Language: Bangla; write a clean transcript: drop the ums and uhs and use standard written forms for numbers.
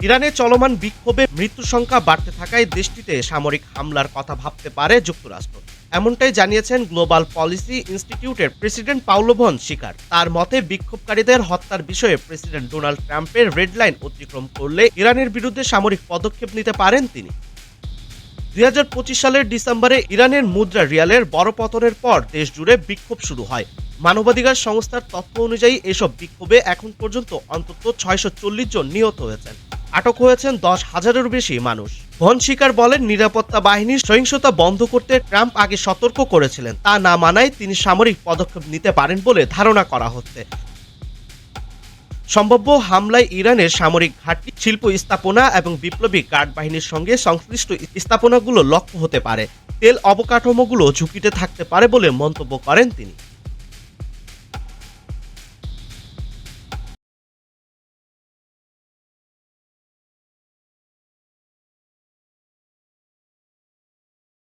ইরানে চলমান বিক্ষোভে মৃত্যুর সংখ্যা বাড়তে থাকায় দেশটিতে সামরিক হামলার কথা ভাবতে পারে যুক্তরাষ্ট্র। এমনটাই জানিয়েছেন গ্লোবাল পলিসি ইনস্টিটিউটের প্রেসিডেন্ট পাওলো ভন শিকার। তার মতে বিক্ষোভকারীদের হত্যার বিষয়ে প্রেসিডেন্ট ডোনাল্ড ট্রাম্পের রেড লাইন অতিক্রম করলে ইরানের বিরুদ্ধে সামরিক পদক্ষেপ নিতে পারেন তিনি। ২০২৫ সালের ডিসেম্বরে ইরানের মুদ্রা রিয়ালের বড় পতনের পর দেশ জুড়ে বিক্ষোভ শুরু হয়। মানবাধিকার সংস্থার তথ্য অনুযায়ী এসব বিক্ষোভে এখন পর্যন্ত অন্তত ৬৪০ জন নিহত হয়েছেন, আটক হয়েছেন ১০,০০০-এরও বেশি মানুষ। ভন শিকার বলেন, নিরাপত্তা বাহিনীর সহিংসতা বন্ধ করতে ট্রাম্প আগে সতর্ক করেছিলেন, তা না মানায় তিনি সামরিক পদক্ষেপ নিতে পারেন বলে ধারণা করা হচ্ছে। সম্ভাব্য হামলায় ইরানের সামরিক ঘাঁটি, শিল্প স্থাপনা এবং বিপ্লবী গার্ড বাহিনীর সঙ্গে সংশ্লিষ্ট স্থাপনাগুলো লক্ষ্য হতে পারে। তেল অবকাঠামোগুলো ঝুঁকিতে থাকতে পারে বলে মন্তব্য করেন তিনি।